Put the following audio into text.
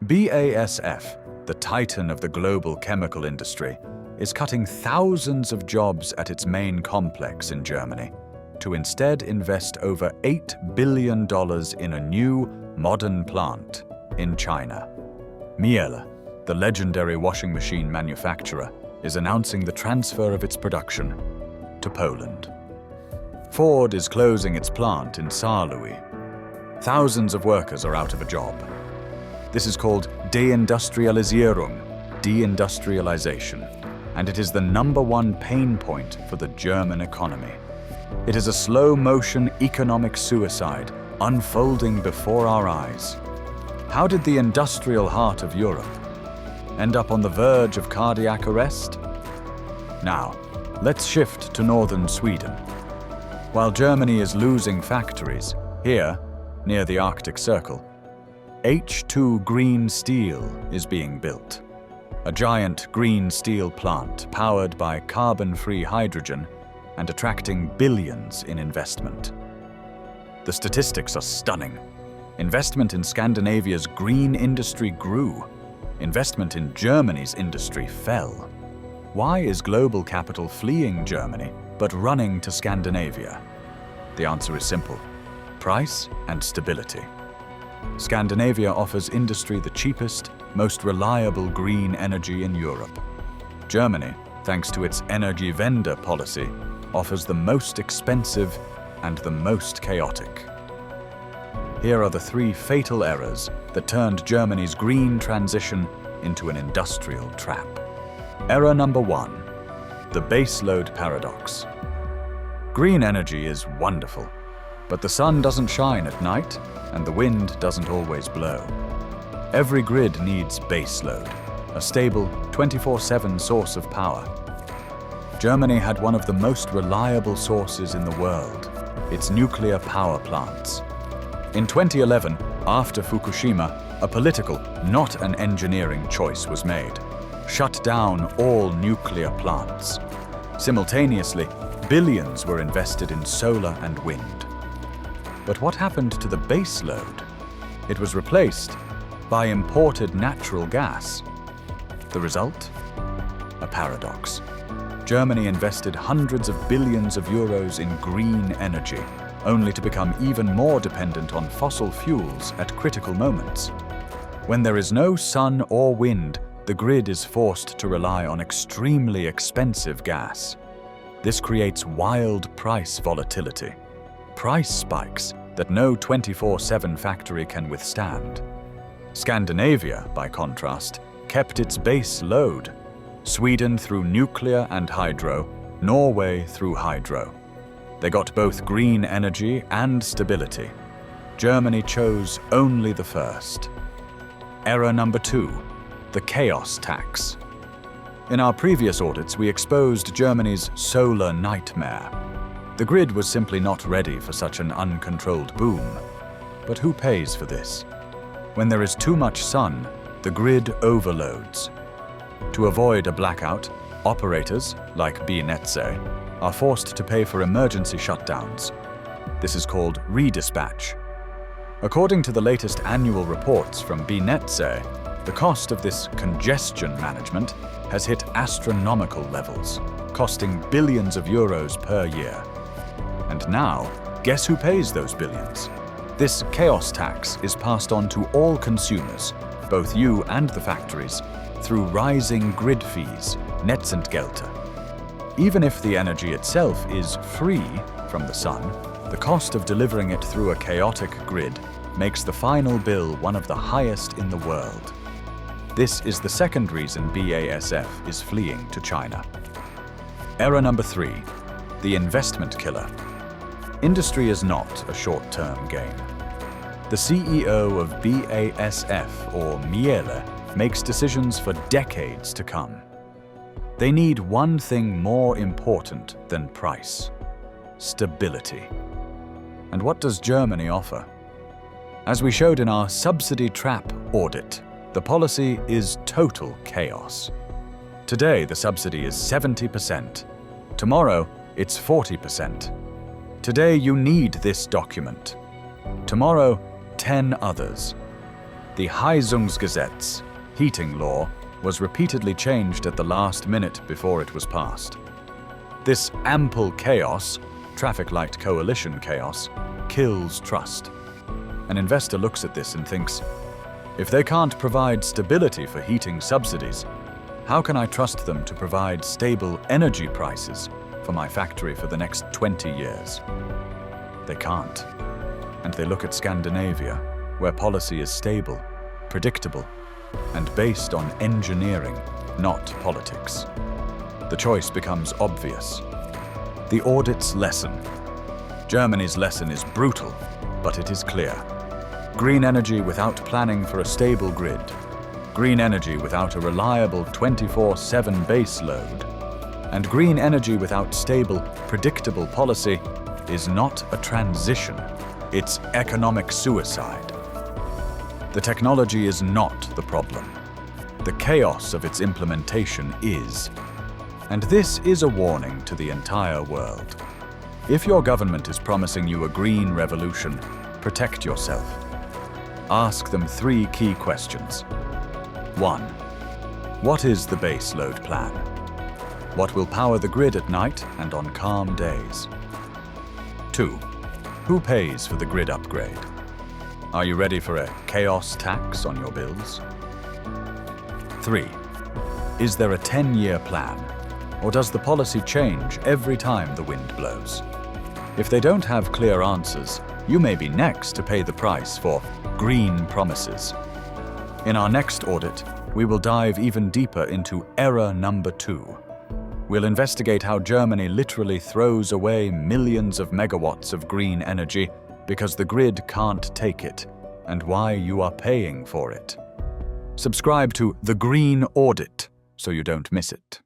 BASF, the titan of the global chemical industry, is cutting thousands of jobs at its main complex in Germany to instead invest over $8 billion in a new, modern plant in China. Miele, the legendary washing machine manufacturer, is announcing the transfer of its production to Poland. Ford is closing its plant in Saarlouis. Thousands of workers are out of a job. This is called Deindustrialization, deindustrialization, and it is the #1 pain point for the German economy. It is a slow-motion economic suicide unfolding before our eyes. How did the industrial heart of Europe end up on the verge of cardiac arrest? Now, let's shift to northern Sweden. While Germany is losing factories, here, near the Arctic Circle, H2 Green Steel is being built. A giant green steel plant powered by carbon-free hydrogen and attracting billions in investment. The statistics are stunning. Investment in Scandinavia's green industry grew. Investment in Germany's industry fell. Why is global capital fleeing Germany but running to Scandinavia? The answer is simple: price and stability. Scandinavia offers industry the cheapest, most reliable green energy in Europe. Germany, thanks to its Energiewende policy, offers the most expensive and the most chaotic. Here are the 3 fatal errors that turned Germany's green transition into an industrial trap. Error number 1: the baseload paradox. Green energy is wonderful, but the sun doesn't shine at night and the wind doesn't always blow. Every grid needs baseload, a stable 24/7 source of power. Germany had one of the most reliable sources in the world, its nuclear power plants. In 2011, after Fukushima, a political, not an engineering choice was made: shut down all nuclear plants. Simultaneously, billions were invested in solar and wind. But what happened to the base load? It was replaced by imported natural gas. The result? A paradox. Germany invested hundreds of billions of euros in green energy, only to become even more dependent on fossil fuels at critical moments. When there is no sun or wind, the grid is forced to rely on extremely expensive gas. This creates wild price volatility. Price spikes that no 24/7 factory can withstand. Scandinavia, by contrast, kept its base load. Sweden through nuclear and hydro, Norway through hydro. They got both green energy and stability. Germany chose only the first. Error number 2: the chaos tax. In our previous audits, we exposed Germany's solar nightmare. The grid was simply not ready for such an uncontrolled boom. But who pays for this? When there is too much sun, the grid overloads. To avoid a blackout, operators, like BNetzA, are forced to pay for emergency shutdowns. This is called Redispatch. According to the latest annual reports from BNetzA, the cost of this congestion management has hit astronomical levels, costing billions of euros per year. And now, guess who pays those billions? This chaos tax is passed on to all consumers, both you and the factories, through rising grid fees, Netzentgelte. Even if the energy itself is free from the sun, the cost of delivering it through a chaotic grid makes the final bill one of the highest in the world. This is the second reason BASF is fleeing to China. Error number 3: the investment killer. Industry is not a short-term game. The CEO of BASF, or Miele, makes decisions for decades to come. They need one thing more important than price: stability. And what does Germany offer? As we showed in our subsidy trap audit, the policy is total chaos. Today, the subsidy is 70%. Tomorrow, it's 40%. Today, you need this document. Tomorrow, 10 others. The Heizungsgesetz, heating law, was repeatedly changed at the last minute before it was passed. This ample chaos, traffic light coalition chaos, kills trust. An investor looks at this and thinks, if they can't provide stability for heating subsidies, how can I trust them to provide stable energy prices for my factory for the next 20 years? They can't. And they look at Scandinavia, where policy is stable, predictable, and based on engineering, not politics. The choice becomes obvious. The audit's lesson. Germany's lesson is brutal, but it is clear. Green energy without planning for a stable grid. Green energy without a reliable 24/7 base load. And green energy without stable, predictable policy is not a transition. It's economic suicide. The technology is not the problem. The chaos of its implementation is. And this is a warning to the entire world. If your government is promising you a green revolution, protect yourself. Ask them 3 key questions. 1. What is the base load plan? What will power the grid at night and on calm days? 2. Who pays for the grid upgrade? Are you ready for a chaos tax on your bills? 3. Is there a 10-year plan, or does the policy change every time the wind blows? If they don't have clear answers, you may be next to pay the price for green promises. In our next audit, we will dive even deeper into error number 2. We'll investigate how Germany literally throws away millions of megawatts of green energy because the grid can't take it, and why you are paying for it. Subscribe to The Green Audit so you don't miss it.